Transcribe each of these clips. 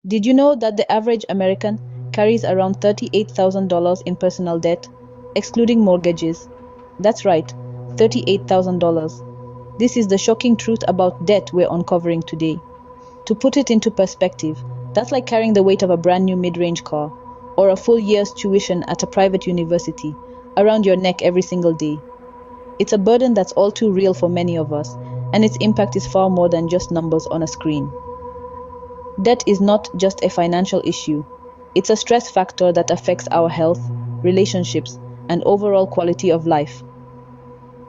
Did you know that the average American carries around $38,000 in personal debt, excluding mortgages? That's right, $38,000. This is the shocking truth about debt we're uncovering today. To put it into perspective, that's like carrying the weight of a brand new mid-range car or a full year's tuition at a private university around your neck every single day. It's a burden that's all too real for many of us, and its impact is far more than just numbers on a screen. Debt is not just a financial issue, it's a stress factor that affects our health, relationships, and overall quality of life.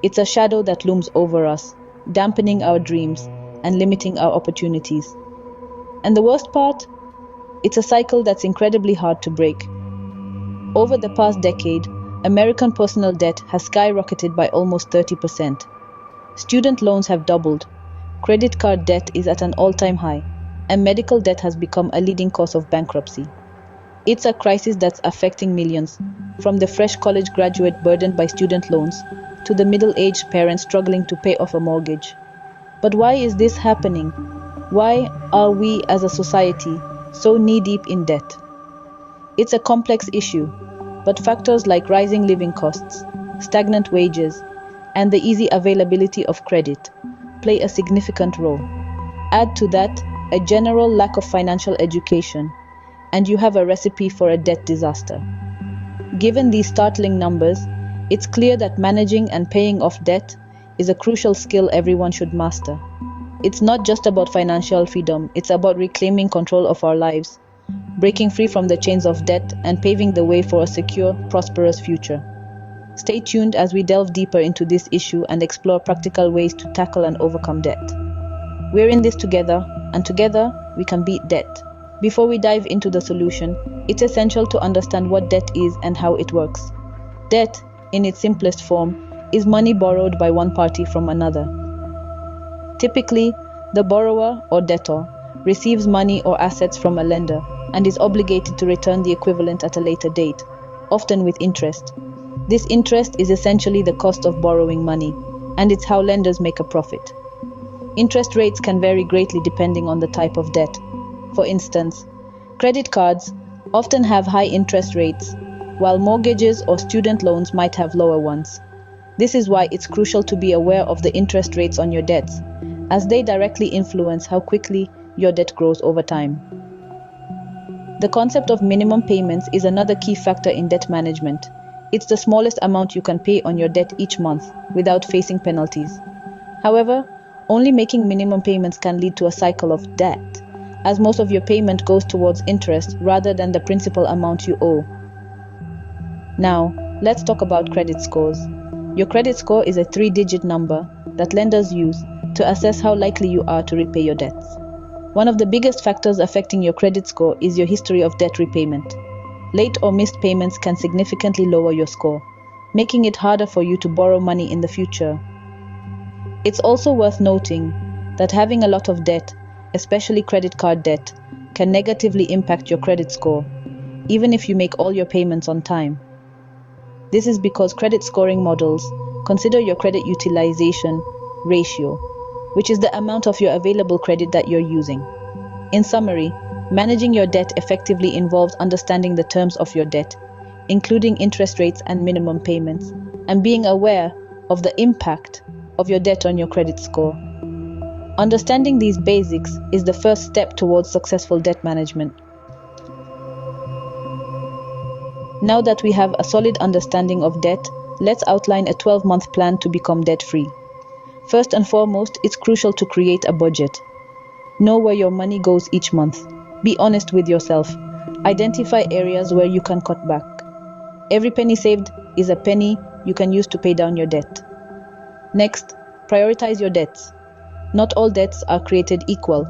It's a shadow that looms over us, dampening our dreams and limiting our opportunities. And the worst part? It's a cycle that's incredibly hard to break. Over the past decade, American personal debt has skyrocketed by almost 30%. Student loans have doubled, credit card debt is at an all-time high, and medical debt has become a leading cause of bankruptcy. It's a crisis that's affecting millions, from the fresh college graduate burdened by student loans to the middle-aged parent struggling to pay off a mortgage. But why is this happening? Why are we as a society so knee-deep in debt? It's a complex issue, but factors like rising living costs, stagnant wages, and the easy availability of credit play a significant role. Add to that a general lack of financial education, and you have a recipe for a debt disaster. Given these startling numbers, it's clear that managing and paying off debt is a crucial skill everyone should master. It's not just about financial freedom, it's about reclaiming control of our lives, breaking free from the chains of debt, and paving the way for a secure, prosperous future. Stay tuned as we delve deeper into this issue and explore practical ways to tackle and overcome debt. We're in this together, and together we can beat debt. Before we dive into the solution, it's essential to understand what debt is and how it works. Debt, in its simplest form, is money borrowed by one party from another. Typically, the borrower or debtor receives money or assets from a lender and is obligated to return the equivalent at a later date, often with interest. This interest is essentially the cost of borrowing money, and it's how lenders make a profit. Interest rates can vary greatly depending on the type of debt. For instance, credit cards often have high interest rates, while mortgages or student loans might have lower ones. This is why it's crucial to be aware of the interest rates on your debts, as they directly influence how quickly your debt grows over time. The concept of minimum payments is another key factor in debt management. It's the smallest amount you can pay on your debt each month without facing penalties. However, only making minimum payments can lead to a cycle of debt, as most of your payment goes towards interest rather than the principal amount you owe. Now, let's talk about credit scores. Your credit score is a 3-digit number that lenders use to assess how likely you are to repay your debts. One of the biggest factors affecting your credit score is your history of debt repayment. Late or missed payments can significantly lower your score, making it harder for you to borrow money in the future. It's also worth noting that having a lot of debt, especially credit card debt, can negatively impact your credit score, even if you make all your payments on time. This is because credit scoring models consider your credit utilization ratio, which is the amount of your available credit that you're using. In summary, managing your debt effectively involves understanding the terms of your debt, including interest rates and minimum payments, and being aware of the impact of your debt on your credit score. Understanding these basics is the first step towards successful debt management. Now that we have a solid understanding of debt, let's outline a 12-month plan to become debt-free. First and foremost, it's crucial to create a budget. Know where your money goes each month. Be honest with yourself. Identify areas where you can cut back. Every penny saved is a penny you can use to pay down your debt. Next, prioritize your debts. Not all debts are created equal.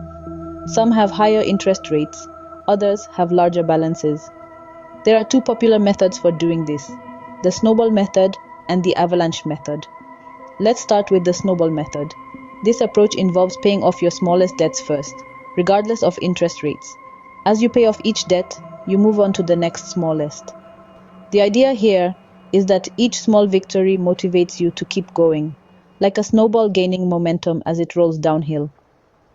Some have higher interest rates, others have larger balances. There are two popular methods for doing this: the snowball method and the avalanche method. Let's start with the snowball method. This approach involves paying off your smallest debts first, regardless of interest rates. As you pay off each debt, you move on to the next smallest. The idea here is that each small victory motivates you to keep going, like a snowball gaining momentum as it rolls downhill.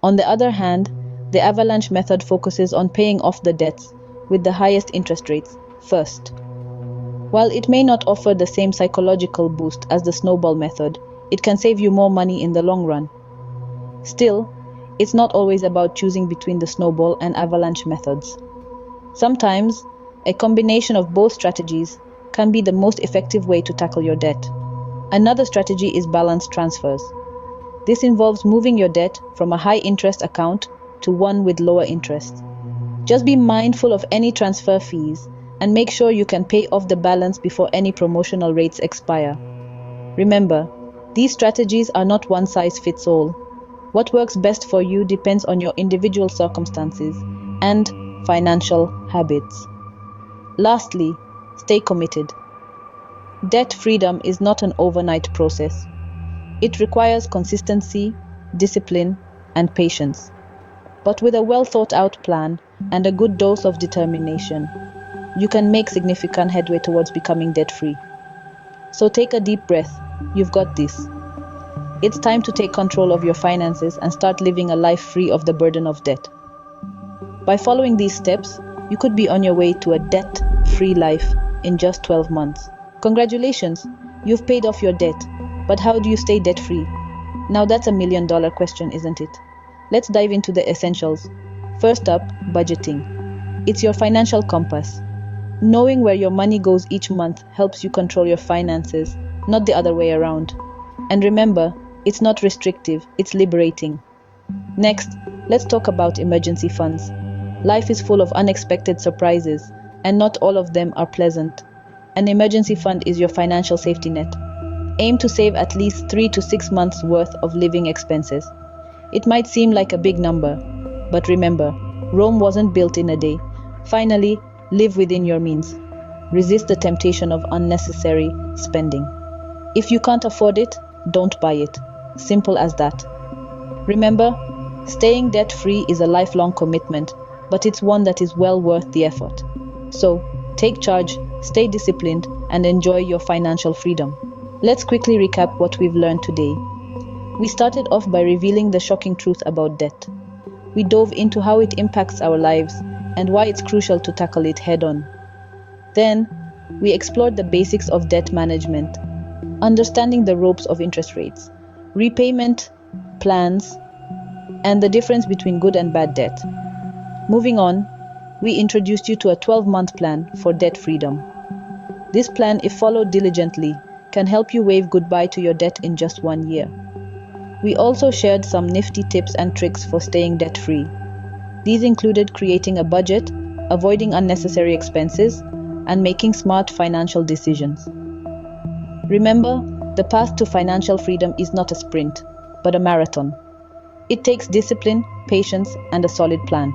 On the other hand, The avalanche method focuses on paying off the debts with the highest interest rates first. While it may not offer the same psychological boost as the snowball method, it can save you more money in the long run. Still, it's not always about choosing between the snowball and avalanche methods. Sometimes, a combination of both strategies can be the most effective way to tackle your debt. Another strategy is balance transfers. This involves moving your debt from a high-interest account to one with lower interest. Just be mindful of any transfer fees and make sure you can pay off the balance before any promotional rates expire. Remember, these strategies are not one-size-fits-all. What works best for you depends on your individual circumstances and financial habits. Lastly, stay committed. Debt freedom is not an overnight process. It requires consistency, discipline, and patience. But with a well-thought-out plan and a good dose of determination, you can make significant headway towards becoming debt-free. So take a deep breath. You've got this. It's time to take control of your finances and start living a life free of the burden of debt. By following these steps, you could be on your way to a debt-free life in just 12 months. Congratulations, you've paid off your debt. But how do you stay debt-free? Now that's $1 million question, isn't it? Let's dive into the essentials. First up, budgeting. It's your financial compass. Knowing where your money goes each month helps you control your finances, not the other way around. And remember, it's not restrictive, it's liberating. Next, let's talk about emergency funds. Life is full of unexpected surprises, and not all of them are pleasant. An emergency fund is your financial safety net. Aim to save at least 3 to 6 months' worth of living expenses. It might seem like a big number, but remember, Rome wasn't built in a day. Finally, live within your means. Resist the temptation of unnecessary spending. If you can't afford it, don't buy it. Simple as that. Remember, staying debt-free is a lifelong commitment, but it's one that is well worth the effort. So, take charge, stay disciplined, and enjoy your financial freedom. Let's quickly recap what we've learned today. We started off by revealing the shocking truth about debt. We dove into how it impacts our lives and why it's crucial to tackle it head-on. Then, we explored the basics of debt management, understanding the ropes of interest rates, repayment plans, and the difference between good and bad debt. Moving on, we introduced you to a 12-month plan for debt freedom. This plan, if followed diligently, can help you wave goodbye to your debt in just 1 year. We also shared some nifty tips and tricks for staying debt-free. These included creating a budget, avoiding unnecessary expenses, and making smart financial decisions. Remember, the path to financial freedom is not a sprint, but a marathon. It takes discipline, patience, and a solid plan.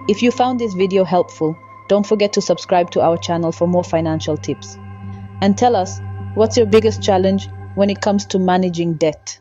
If you found this video helpful, don't forget to subscribe to our channel for more financial tips. And tell us, what's your biggest challenge when it comes to managing debt?